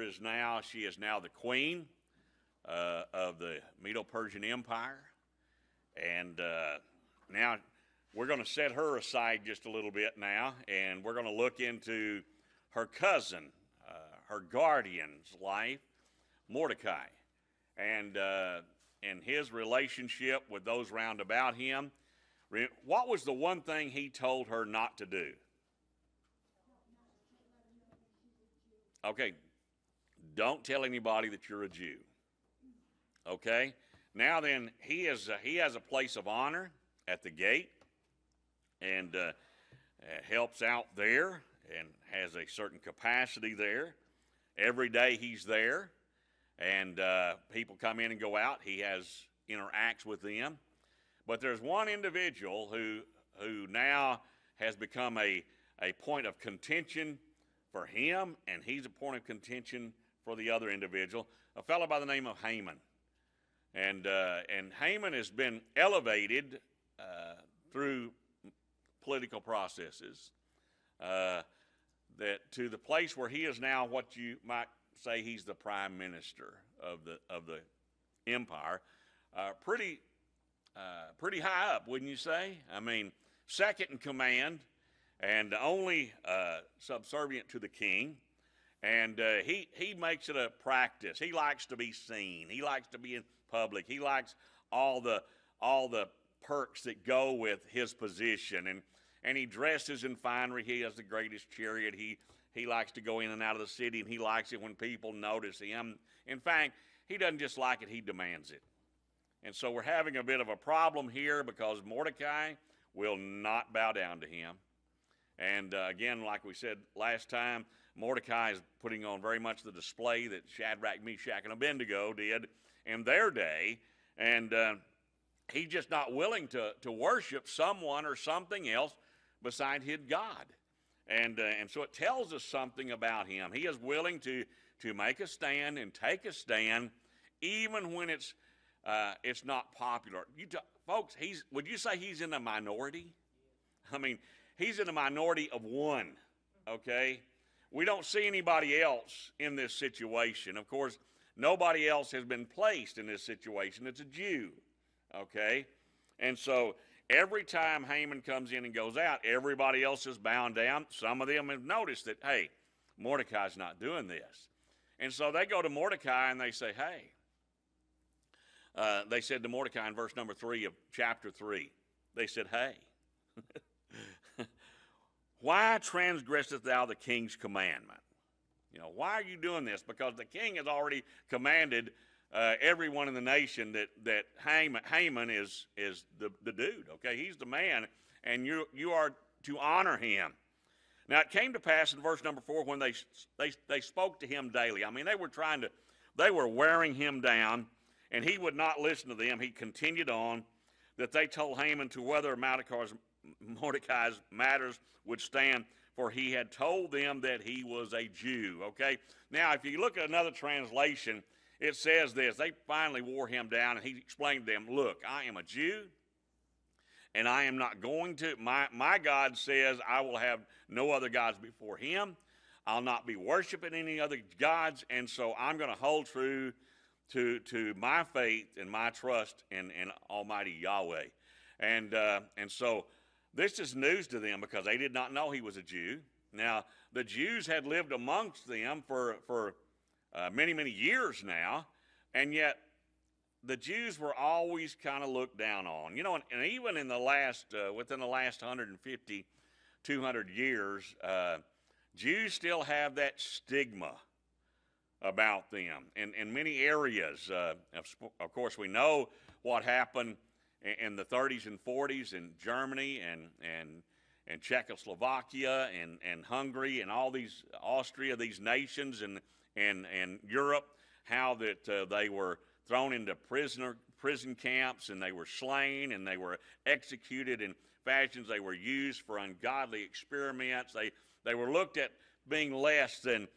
She is now the queen of the Medo-Persian Empire. And now we're going to set her aside just a little bit now, and we're going to look into her cousin, her guardian's life, Mordecai, and his relationship with those round about him. What was the one thing he told her not to do? Okay, don't tell anybody that you're a Jew. Okay, now then, he has a place of honor at the gate, and helps out there, and has a certain capacity there. Every day he's there, and people come in and go out. He interacts with them. But there's one individual who now has become a point of contention for him, and he's a point of contention for the other individual, a fellow by the name of Haman. And Haman has been elevated through political processes that to the place where he is now what you might say he's the prime minister of the empire. Pretty high up, wouldn't you say? I mean, second in command, and only subservient to the king. And he makes it a practice. He likes to be seen. He likes to be in public. He likes all the perks that go with his position. And he dresses in finery. He has the greatest chariot. He likes to go in and out of the city, and he likes it when people notice him. In fact, he doesn't just like it, he demands it. And so we're having a bit of a problem here because Mordecai will not bow down to him. And again, like we said last time, Mordecai is putting on very much the display that Shadrach, Meshach, and Abednego did in their day. And he's just not willing to worship someone or something else beside his God. And so it tells us something about him. He is willing to make a stand and take a stand even when it's not popular. Folks, would you say he's in a minority? I mean, he's in a minority of one, okay? We don't see anybody else in this situation. Of course, nobody else has been placed in this situation. It's a Jew, okay? And so every time Haman comes in and goes out, everybody else is bound down. Some of them have noticed that, hey, Mordecai's not doing this. And so they go to Mordecai and they say, hey, they said to Mordecai in verse number 3 of chapter 3, they said, hey, why transgressest thou the king's commandment? You know, why are you doing this? Because the king has already commanded everyone in the nation that Haman is the dude, okay? He's the man, and you are to honor him. Now, it came to pass in verse number 4 when they spoke to him daily. I mean, they were wearing him down, and he would not listen to them. He continued on, that they told Haman to whether Mordecai's matters would stand, for he had told them that he was a Jew, okay? Now, if you look at another translation, it says this: they finally wore him down, and he explained to them, look, I am a Jew, and I am not going to, my God says I will have no other gods before him. I'll not be worshiping any other gods, and so I'm going to hold true to my faith and my trust in Almighty Yahweh. And so this is news to them because they did not know he was a Jew. Now, the Jews had lived amongst them for many, many years now, and yet the Jews were always kind of looked down on. You know, and even in the last, within the last 150, 200 years, Jews still have that stigma about them in many areas. Of course, we know what happened in the 30s and 40s in Germany and Czechoslovakia and Hungary and all these, Austria, these nations and Europe, how that they were thrown into prison camps, and they were slain, and they were executed in fashions. They were used for ungodly experiments. They were looked at being less than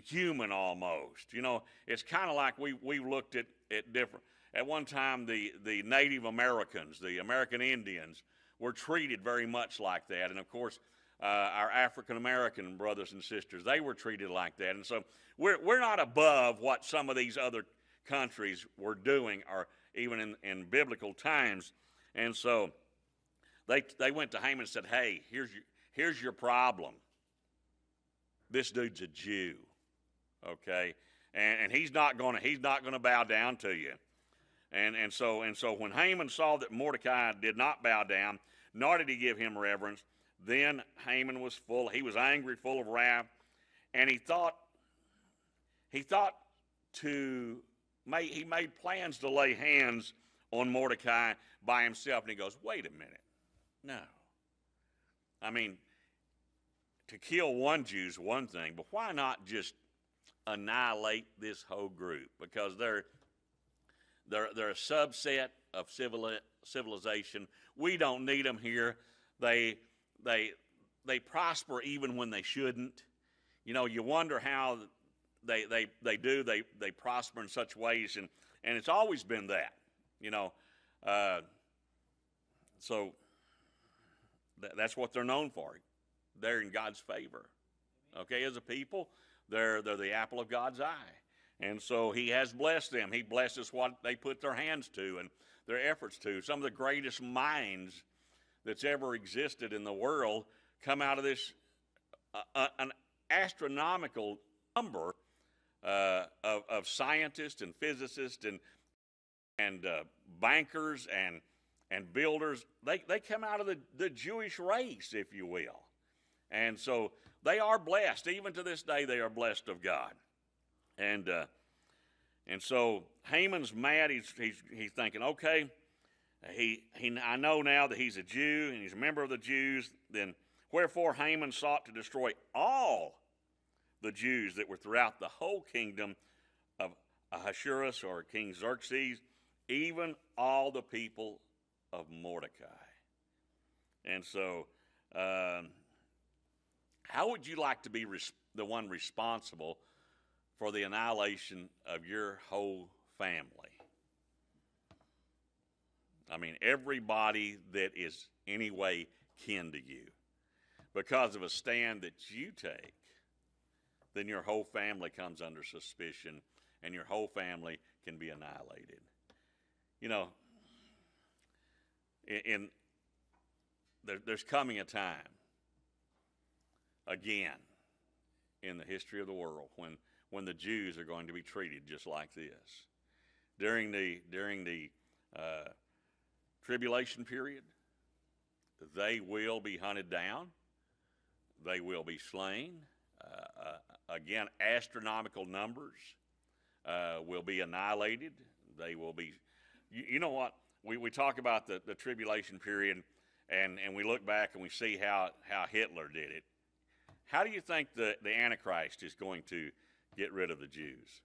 human almost. You know, it's kind of like we've looked at different. At one time, the Native Americans, the American Indians, were treated very much like that. And of course, our African American brothers and sisters. They were treated like that. And so we're not above what some of these other countries were doing, or even in biblical times. And so they went to Haman and said, hey, here's your problem. This dude's a Jew, okay? And he's not gonna bow down to you. And so when Haman saw that Mordecai did not bow down, nor did he give him reverence, then Haman was he was angry, full of wrath, and he made plans to lay hands on Mordecai by himself. And he goes, wait a minute, no. I mean, to kill one Jew's one thing, but why not just annihilate this whole group? Because they're a subset of civilization. We don't need them here. They prosper even when they shouldn't. You know, you wonder how they do. They prosper in such ways, and it's always been that. You know, so that's what they're known for. They're in God's favor. Okay, as a people, they're the apple of God's eye. And so he has blessed them. He blesses what they put their hands to and their efforts to. Some of the greatest minds that's ever existed in the world come out of this an astronomical number of scientists and physicists and bankers and builders. They come out of the Jewish race, if you will. And so they are blessed. Even to this day, they are blessed of God. And so Haman's mad. He's thinking, okay, I know now that he's a Jew and he's a member of the Jews. Then wherefore Haman sought to destroy all the Jews that were throughout the whole kingdom of Ahasuerus, or King Xerxes, even all the people of Mordecai. And so, how would you like to be the one responsible for the annihilation of your whole family? I mean, everybody that is any way kin to you. Because of a stand that you take, then your whole family comes under suspicion, and your whole family can be annihilated. You know, there's coming a time, again, in the history of the world when the Jews are going to be treated just like this. During the tribulation period, they will be hunted down. They will be slain. Again, astronomical numbers will be annihilated. They will be, you know what? We talk about the tribulation period, and we look back and we see how Hitler did it. How do you think the Antichrist is going to get rid of the Jews?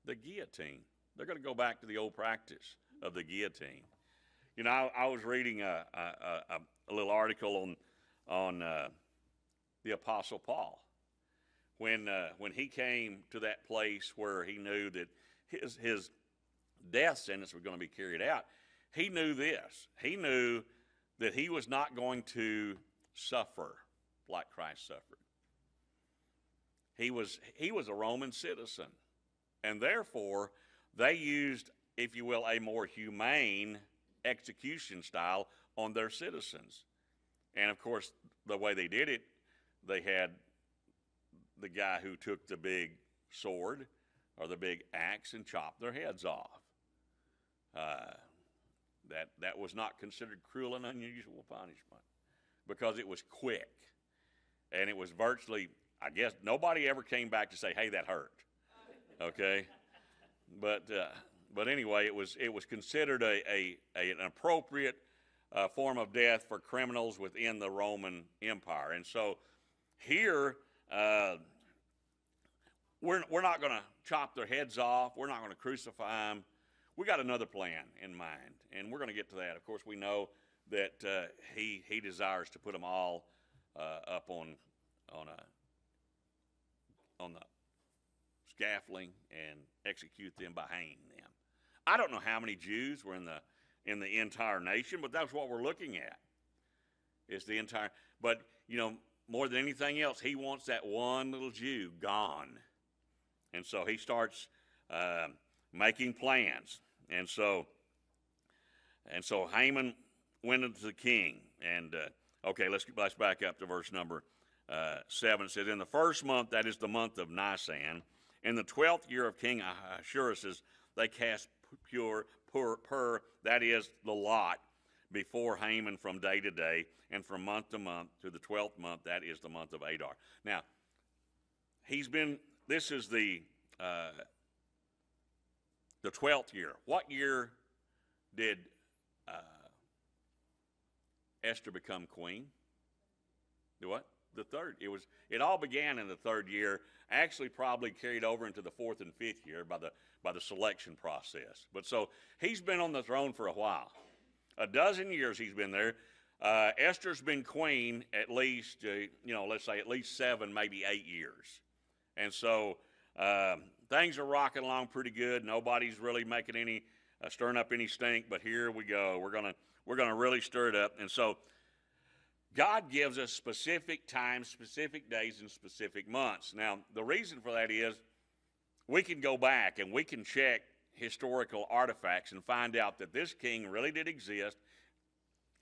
The guillotine. They're going to go back to the old practice of the guillotine. You know, I was reading a little article on the Apostle Paul. When he came to that place where he knew that his death sentence was going to be carried out, he knew this. He knew that he was not going to suffer like Christ suffered. He was a Roman citizen, and therefore they used, if you will, a more humane execution style on their citizens. And of course, the way they did it, they had the guy who took the big sword or the big axe and chopped their heads off. That was not considered cruel and unusual punishment, because it was quick, and it was virtually, I guess, nobody ever came back to say, "Hey, that hurt." Okay, but anyway, it was considered an appropriate form of death for criminals within the Roman Empire. And so here, we're not going to chop their heads off. We're not going to crucify them. We got another plan in mind, and we're going to get to that. Of course, we know that he desires to put them all up on the scaffolding and execute them by hanging them. I don't know how many Jews were in the entire nation, but that's what we're looking at. It's the entire, but, you know, more than anything else, he wants that one little Jew gone. And so he starts making plans. And so Haman went into the king. And, okay, let's back up to verse number 7. It says, in the first month, that is the month of Nisan, in the 12th year of King Ahasuerus, they cast pur, that is the lot, before Haman from day to day, and from month to month, to the 12th month, that is the month of Adar. Now, this is the 12th year. What year did Esther become queen? The what? The third. It all began in the third year, actually probably carried over into the 4th and 5th year by the selection process. But so he's been on the throne for a while. A dozen years he's been there. Esther's been queen at least, let's say at least 7, maybe 8 years. And so things are rocking along pretty good. Nobody's really making any, stirring up any stink, but here we go. We're gonna really stir it up. And so God gives us specific times, specific days, and specific months. Now, the reason for that is we can go back and we can check historical artifacts and find out that this king really did exist,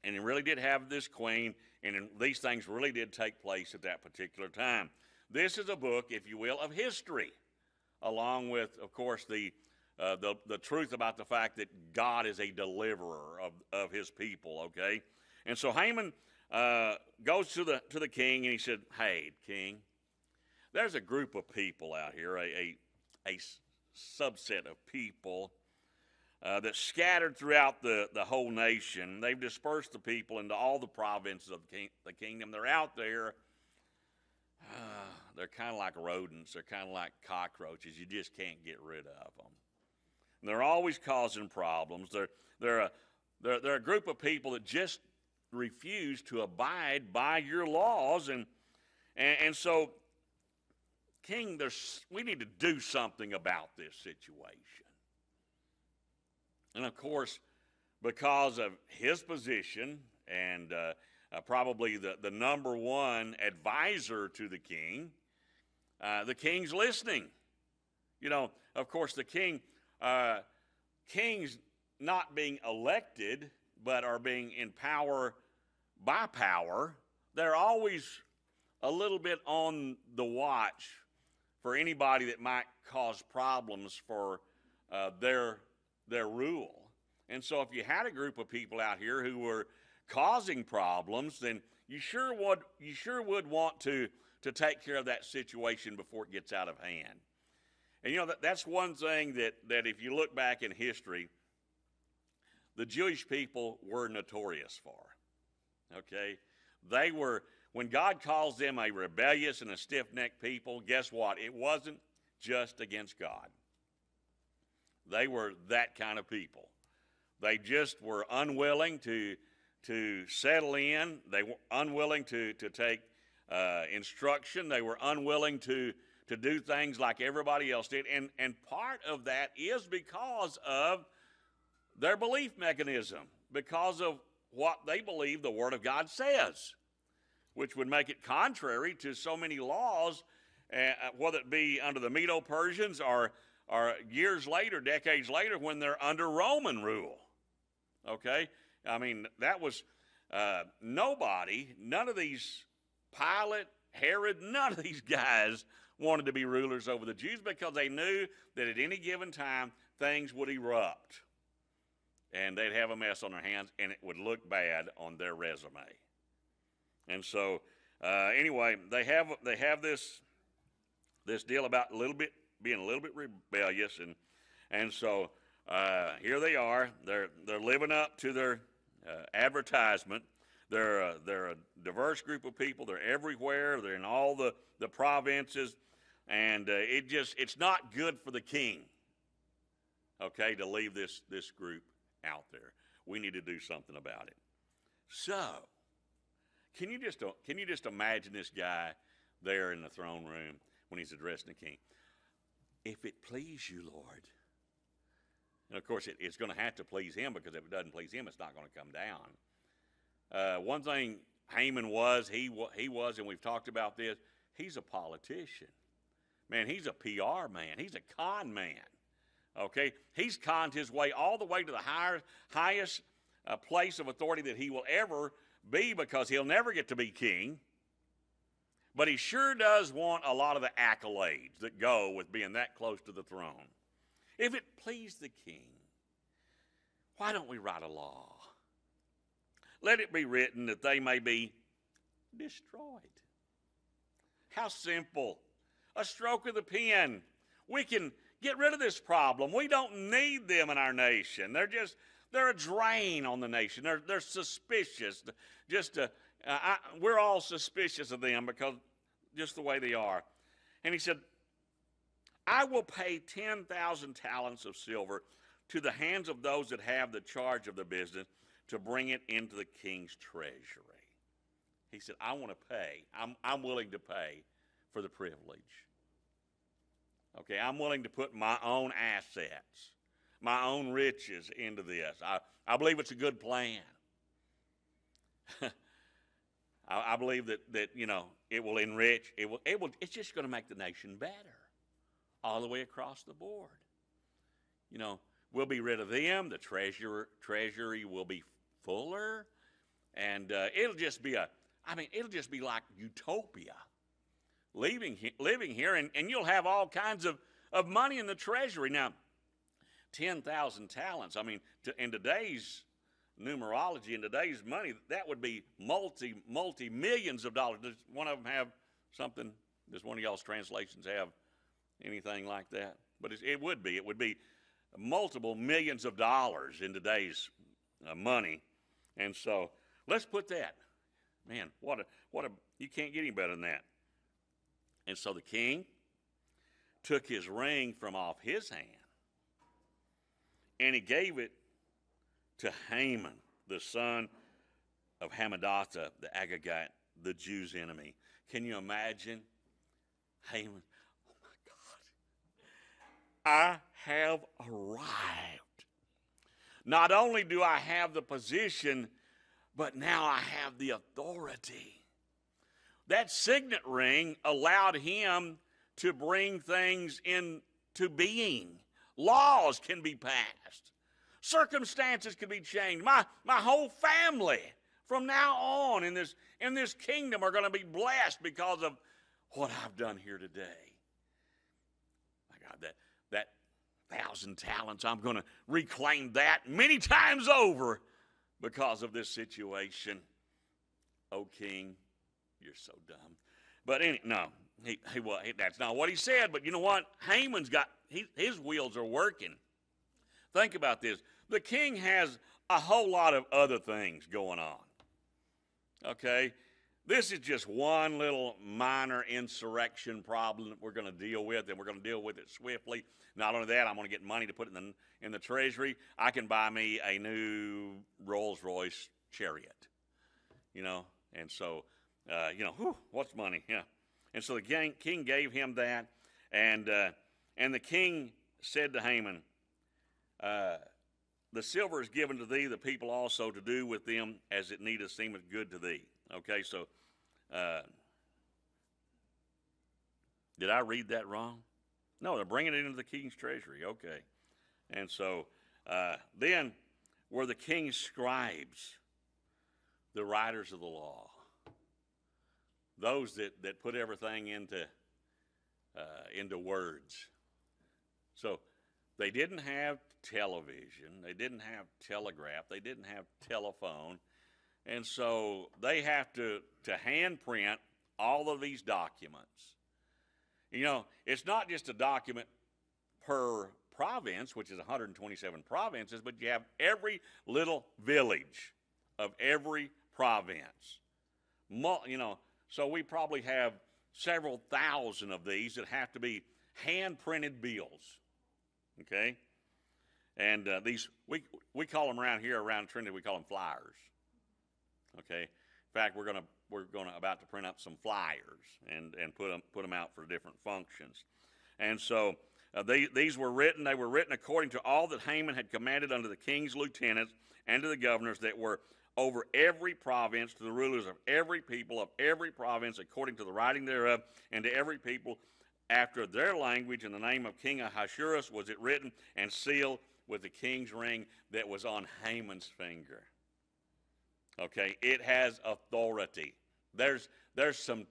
and he really did have this queen, and these things really did take place at that particular time. This is a book, if you will, of history, along with, of course, the truth about the fact that God is a deliverer of his people, okay? And so Haman goes to the king, and he said, hey, king, there's a group of people out here, a subset of people that's scattered throughout the whole nation. They've dispersed the people into all the provinces of the kingdom. They're out there. They're kind of like rodents. They're kind of like cockroaches. You just can't get rid of them. And they're always causing problems. They're a group of people that just refuse to abide by your laws. And so, King, we need to do something about this situation. And of course, because of his position and probably the number one advisor to the king's listening. You know, of course, the king's not being elected, but are being in power by power. They're always a little bit on the watch for anybody that might cause problems for their rule. And so if you had a group of people out here who were causing problems, then you sure would want to take care of that situation before it gets out of hand. And you know, that's one thing that if you look back in history, the Jewish people were notorious for. Okay? They were, when God calls them a rebellious and a stiff-necked people, guess what? It wasn't just against God. They were that kind of people. They just were unwilling to settle in. They were unwilling to take instruction. They were unwilling to do things like everybody else did. And part of that is because of their belief mechanism, because of what they believe the Word of God says, which would make it contrary to so many laws, whether it be under the Medo-Persians or years later, decades later, when they're under Roman rule. Okay? I mean, that was none of these, Pilate, Herod, none of these guys wanted to be rulers over the Jews because they knew that at any given time things would erupt and they'd have a mess on their hands and it would look bad on their resume. And so, anyway, they have this deal about being a little bit rebellious, and so here they are. They're living up to their advertisement. They're a diverse group of people. They're everywhere. They're in all the provinces, and it's not good for the king. Okay, to leave this group out there. We need to do something about it. So, can you just imagine this guy there in the throne room when he's addressing the king? If it please you, Lord. And of course, it's going to have to please him, because if it doesn't please him, it's not going to come down. One thing Haman was, he was, and we've talked about this, he's a politician. Man, he's a PR man. He's a con man. Okay? He's conned his way all the way to the highest place of authority that he will ever be, because he'll never get to be king. But he sure does want a lot of the accolades that go with being that close to the throne. If it please the king, why don't we write a law? Let it be written that they may be destroyed. How simple. A stroke of the pen. We can get rid of this problem. We don't need them in our nation. They're a drain on the nation. They're suspicious. We're all suspicious of them because just the way they are. And he said, I will pay 10,000 talents of silver to the hands of those that have the charge of the business to bring it into the king's treasury. He said, I want to pay. I'm willing to pay for the privilege. Okay, I'm willing to put my own assets, my own riches into this. I believe it's a good plan. I believe that it will enrich. It's just going to make the nation better all the way across the board. We'll be rid of them. The treasury will be fuller, and it'll just be like utopia. Living here, and you'll have all kinds of money in the treasury. Now, 10,000 talents, in today's numerology, in today's money, that would be multi-millions of dollars. Does one of them have something? Does one of y'all's translations have anything like that? But it would be multiple millions of dollars in today's money. And so let's put that. Man, you can't get any better than that. And so the king took his ring from off his hand, and he gave it to Haman, the son of Hammedatha, the Agagite, the Jews' enemy. Can you imagine? Haman, oh my God, I have arrived. Not only do I have the position, but now I have the authority. That signet ring allowed him to bring things into being. Laws can be passed. Circumstances can be changed. My whole family from now on in this kingdom are going to be blessed because of what I've done here today. My God, that 1,000 talents, I'm going to reclaim that many times over because of this situation. O king, you're so dumb. But that's not what he said. But you know what? Haman's got, his wheels are working. Think about this. The king has a whole lot of other things going on. Okay? This is just one little minor insurrection problem that we're going to deal with, and we're going to deal with it swiftly. Not only that, I'm going to get money to put in the treasury. I can buy me a new Rolls-Royce chariot. And so, what's money? Yeah. And so the king gave him that, and the king said to Haman, the silver is given to thee, the people also to do with them as it needeth seemeth good to thee. Okay, so did I read that wrong? No, they're bringing it into the king's treasury. Okay. And so then were the king's scribes, the writers of the law, those that put everything into words. So they didn't have television. They didn't have telegraph. They didn't have telephone. And so they have to hand print all of these documents. It's not just a document per province, which is 127 provinces, but you have every little village of every province. So we probably have several thousand of these that have to be hand-printed bills. Okay? And these, we call them around Trinity, we call them flyers. Okay? In fact, we're about to print up some flyers and put them out for different functions. And so these were written. They were written according to all that Haman had commanded unto the king's lieutenants and to the governors that were over every province, to the rulers of every people of every province, according to the writing thereof, and to every people after their language. In the name of King Ahasuerus was it written and sealed with the king's ring that was on Haman's finger. Okay, it has authority. There's some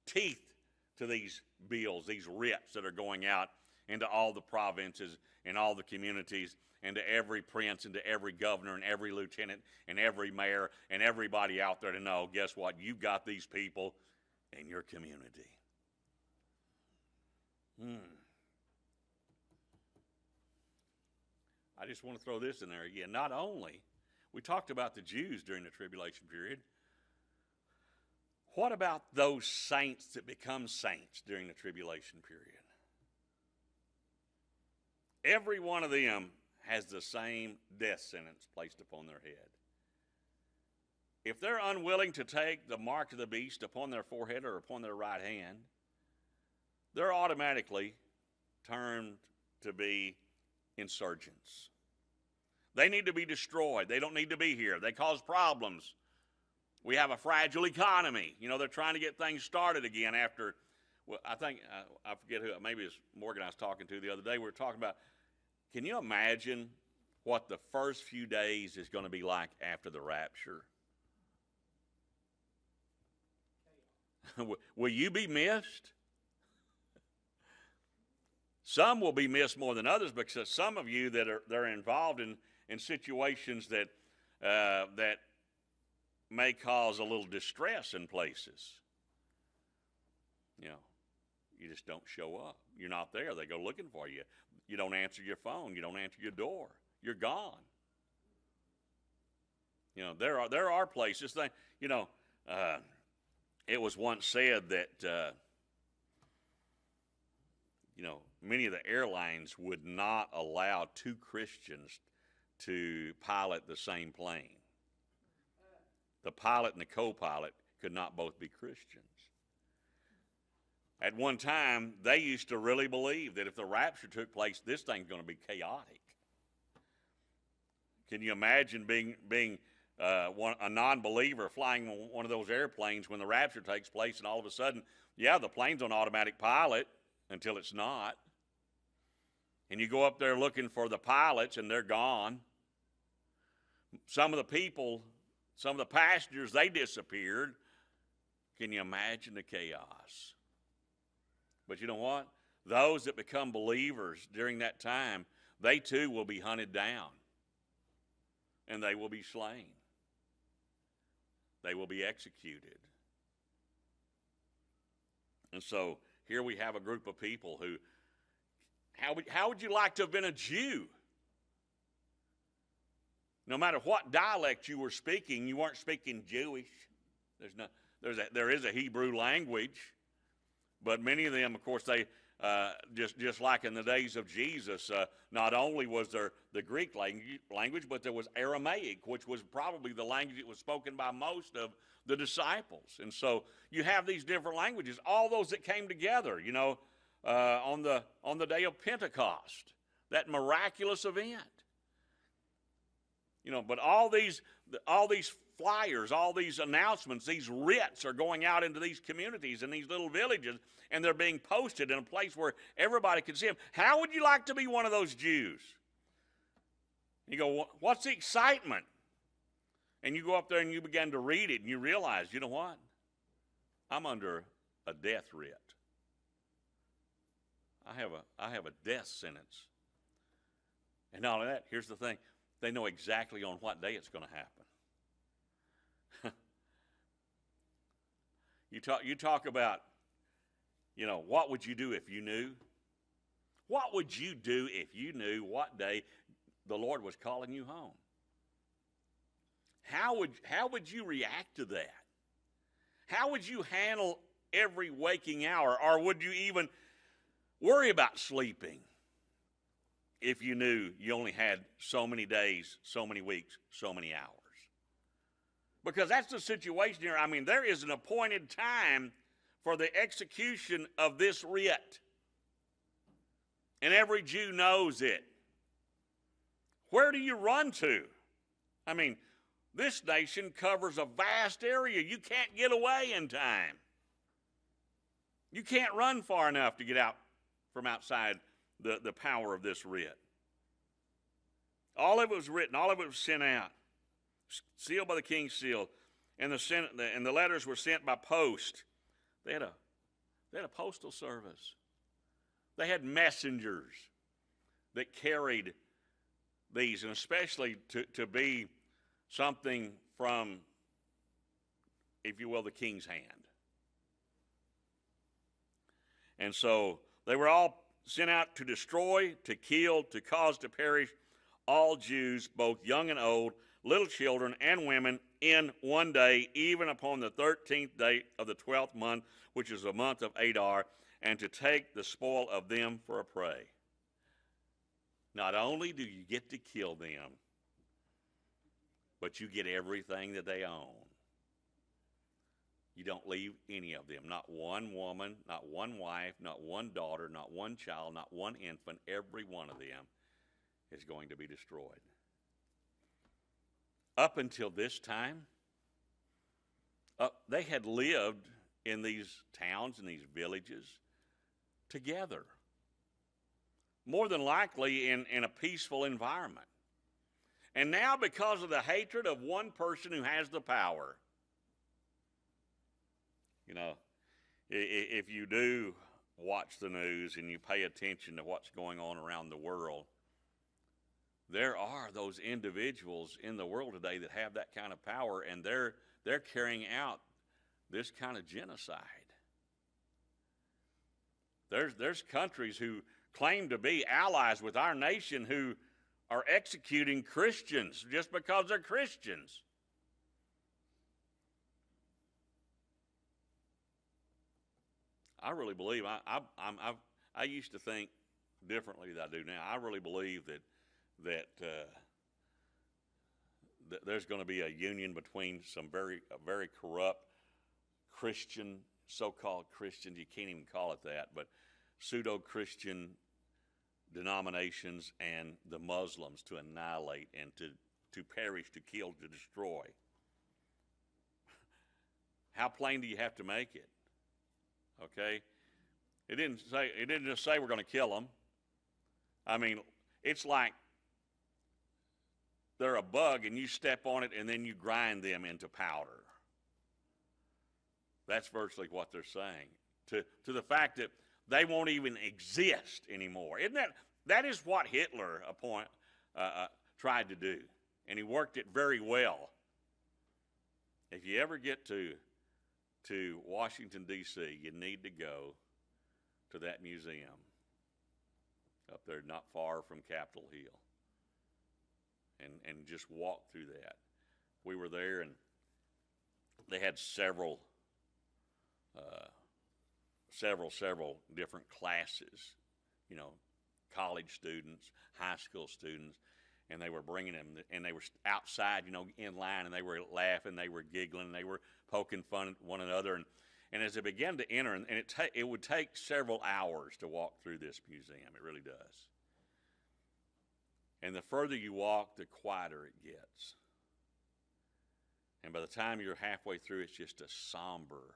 teeth to these bills, these writs that are going out into all the provinces and all the communities, and to every prince and to every governor and every lieutenant and every mayor and everybody out there to know, guess what? You've got these people in your community. I just want to throw this in there again. Not only, we talked about the Jews during the tribulation period. What about those saints that become saints during the tribulation period? Every one of them has the same death sentence placed upon their head. If they're unwilling to take the mark of the beast upon their forehead or upon their right hand, they're automatically turned to be insurgents. They need to be destroyed. They don't need to be here. They cause problems. We have a fragile economy. You know, they're trying to get things started again after, well, I think, I forget who, maybe it's Morgan I was talking to the other day. We were talking about, can you imagine what the first few days is going to be like after the rapture? Will you be missed? Some will be missed more than others, because some of you that are involved in situations that that may cause a little distress in places. You know, you just don't show up. You're not there. They go looking for you. You don't answer your phone. You don't answer your door. You're gone. You know, there are places that, you know, it was once said that you know, many of the airlines would not allow two Christians to pilot the same plane. The pilot and the co-pilot could not both be Christians. At one time, they used to really believe that if the rapture took place, this thing's going to be chaotic. Can you imagine being a non-believer flying one of those airplanes when the rapture takes place, and all of a sudden, yeah, the plane's on automatic pilot until it's not. And you go up there looking for the pilots, and they're gone. Some of the people, some of the passengers, they disappeared. Can you imagine the chaos? But you know what? Those that become believers during that time, they too will be hunted down. And they will be slain. They will be executed. And so here we have a group of people who, how would you like to have been a Jew? No matter what dialect you were speaking, you weren't speaking Jewish. There is a Hebrew language, but many of them, of course, they just like in the days of Jesus, not only was there the Greek language, but there was Aramaic, which was probably the language that was spoken by most of the disciples. And so you have these different languages, all those that came together, you know, on the day of Pentecost, that miraculous event. You know, but all these flyers, all these announcements, these writs are going out into these communities and these little villages, and they're being posted in a place where everybody can see them. How would you like to be one of those Jews? You go, what's the excitement? And you go up there and you begin to read it, and you realize, you know what? I'm under a death writ. I have a death sentence. And not only that, here's the thing. They know exactly on what day it's going to happen. You talk about, you know, what would you do if you knew? What would you do if you knew what day the Lord was calling you home? How would you react to that? How would you handle every waking hour? Or would you even worry about sleeping if you knew you only had so many days, so many weeks, so many hours? Because that's the situation here. I mean, there is an appointed time for the execution of this writ. And every Jew knows it. Where do you run to? I mean, This nation covers a vast area. You can't get away in time. You can't run far enough to get out from outside the power of this writ. All of it was written, all of it was sent out, sealed by the king's seal, and the letters were sent by post. They had a postal service. They had messengers that carried these, and especially to be something from, if you will, the king's hand. And so they were all sent out to destroy, to kill, to cause to perish all Jews, both young and old, little children and women, in one day, even upon the 13th day of the 12th month, which is the month of Adar, and to take the spoil of them for a prey. Not only do you get to kill them, but you get everything that they own. You don't leave any of them. Not one woman, not one wife, not one daughter, not one child, not one infant. Every one of them is going to be destroyed. Up until this time, they had lived in these towns and these villages together. More than likely in a peaceful environment. And now, because of the hatred of one person who has the power, you know, if you do watch the news and you pay attention to what's going on around the world, there are those individuals in the world today that have that kind of power, and they're carrying out this kind of genocide. There's countries who claim to be allies with our nation who are executing Christians just because they're Christians. I really believe, I used to think differently than I do now. I really believe that there's going to be a union between some very corrupt Christian, so-called Christians, you can't even call it that, but pseudo-Christian denominations and the Muslims to annihilate and to perish, to kill, to destroy. How plain do you have to make it? Okay? It didn't just say we're going to kill them. I mean, it's like they're a bug and you step on it and then you grind them into powder. That's virtually what they're saying. To the fact that they won't even exist anymore. Isn't that is what Hitler tried to do, and he worked it very well. If you ever get to Washington, D.C., you need to go to that museum up there not far from Capitol Hill and just walk through that. We were there, and they had several different classes, you know, college students, high school students, and they were bringing them, and they were outside, you know, in line, and they were laughing, they were giggling, and they were poking fun at one another, and as they began to enter, and it would take several hours to walk through this museum. It really does. And the further you walk, the quieter it gets. And by the time you're halfway through, it's just a somber,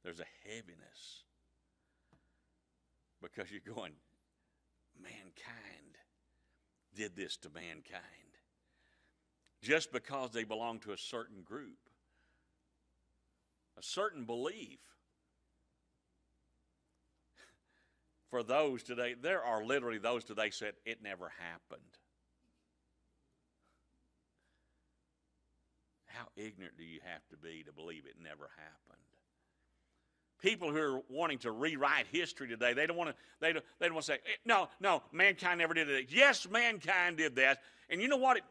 there's a heaviness. Because you're going, mankind did this to mankind. Just because they belong to a certain group, a certain belief. For those today, there are literally those today said, it never happened. How ignorant do you have to be to believe it never happened? People who are wanting to rewrite history today, they don't want to say, no, mankind never did that. Yes, mankind did that. And you know what?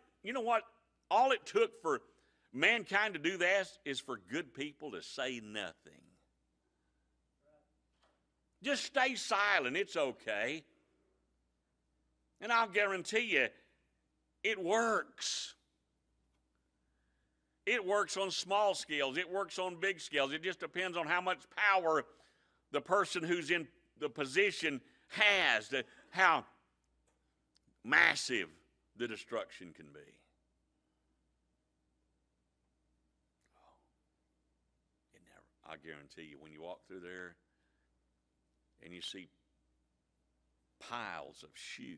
All it took for mankind to do that is for good people to say nothing. Just stay silent. It's okay. And I'll guarantee you, it works. It works on small scales. It works on big scales. It just depends on how much power the person who's in the position has, how massive the destruction can be. I guarantee you, when you walk through there and you see piles of shoes,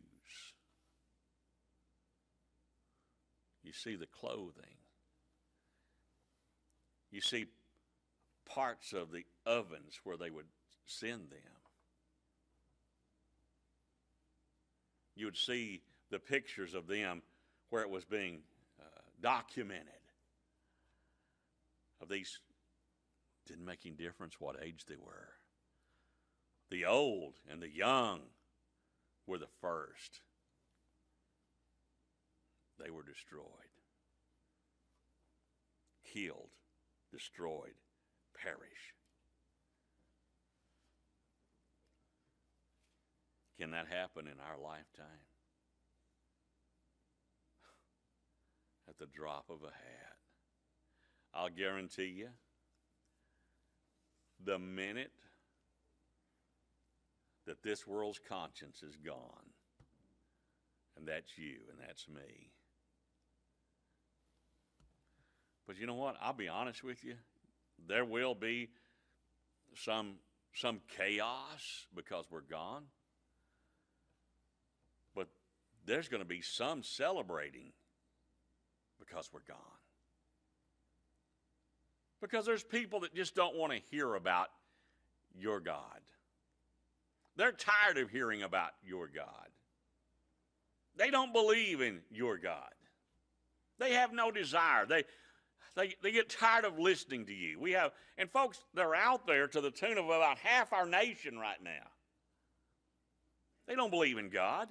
you see the clothing, you see parts of the ovens where they would send them. You would see the pictures of them where it was being documented, of these. Didn't make any difference what age they were. The old and the young were the first. They were destroyed. Killed, destroyed, perish. Can that happen in our lifetime? At the drop of a hat. I'll guarantee you, the minute that this world's conscience is gone, and that's you and that's me. But you know what? I'll be honest with you. There will be some chaos because we're gone. But there's going to be some celebrating because we're gone. Because there's people that just don't want to hear about your God. They're tired of hearing about your God. They don't believe in your God. They have no desire. They get tired of listening to you. And folks, they're out there to the tune of about half our nation right now. They don't believe in God.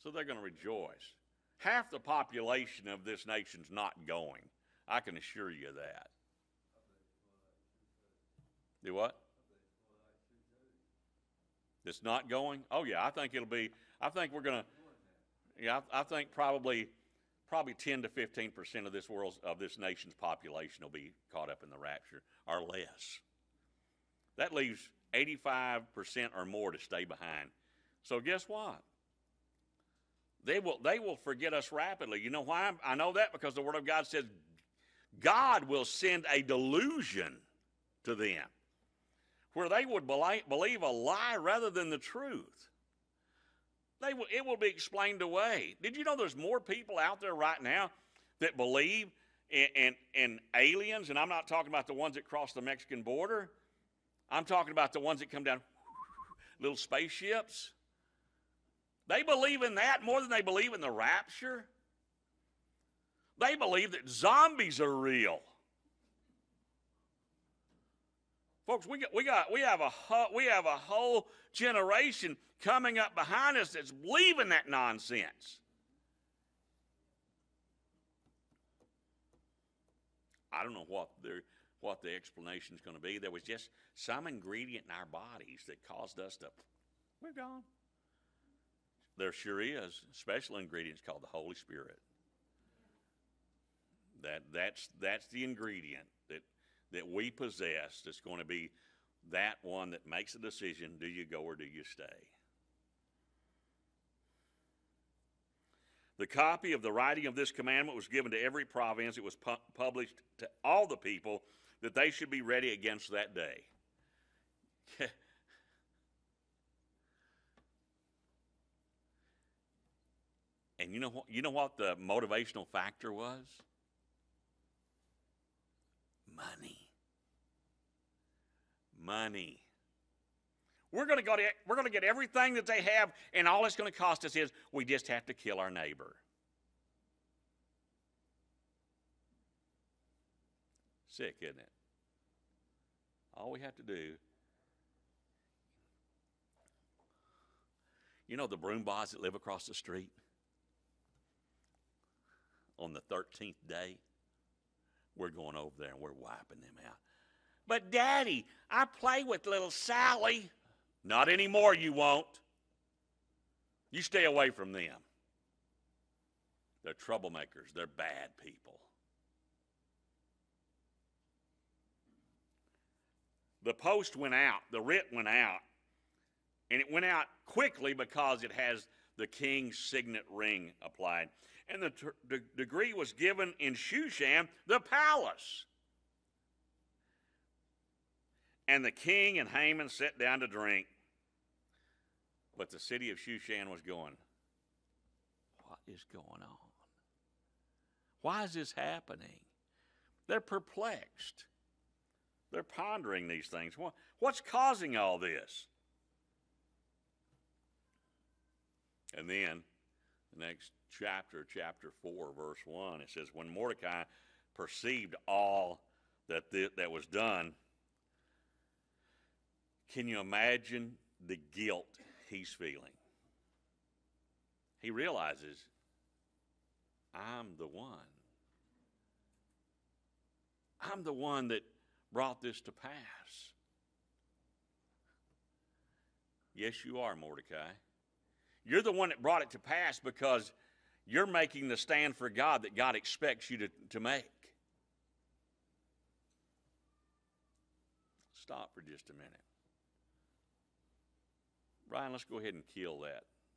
So they're going to rejoice. Half the population of this nation's not going. I can assure you that. Do what? It's not going? Oh yeah, I think we're going to, yeah, I think probably 10 to 15% of this nation's population will be caught up in the rapture, or less. That leaves 85% or more to stay behind. So guess what? They will forget us rapidly. You know why? I know that because the Word of God says God will send a delusion to them where they would believe a lie rather than the truth. It will be explained away. Did you know there's more people out there right now that believe in aliens? And I'm not talking about the ones that cross the Mexican border. I'm talking about the ones that come down, little spaceships. They believe in that more than they believe in the rapture. They believe that zombies are real. Folks, we have a whole generation coming up behind us that's believing that nonsense. I don't know what the explanation is going to be. There was just some ingredient in our bodies that caused us to, we're gone. There sure is a special ingredient called the Holy Spirit. That's the ingredient that we possess that's going to be that one that makes a decision, do you go or do you stay? The copy of the writing of this commandment was given to every province. It was published to all the people that they should be ready against that day. And you know what the motivational factor was? Money. We're going to get everything that they have, and all it's going to cost us is we just have to kill our neighbor. Sick, isn't it? All we have to do. You know the Broombahs that live across the street? On the 13th day, we're going over there and we're wiping them out. But Daddy, I play with little Sally. Not anymore, you won't. You stay away from them. They're troublemakers. They're bad people. The post went out. The writ went out. And it went out quickly because it has the king's signet ring applied. And the decree was given in Shushan, the palace. And the king and Haman sat down to drink. But the city of Shushan was going, what is going on? Why is this happening? They're perplexed. They're pondering these things. What's causing all this? And then, the next chapter, chapter 4, verse 1, it says, when Mordecai perceived all that was done, can you imagine the guilt he's feeling? He realizes, I'm the one. I'm the one that brought this to pass. Yes, you are, Mordecai. You're the one that brought it to pass because you're making the stand for God that God expects you to make. Stop for just a minute. Brian, let's go ahead and kill that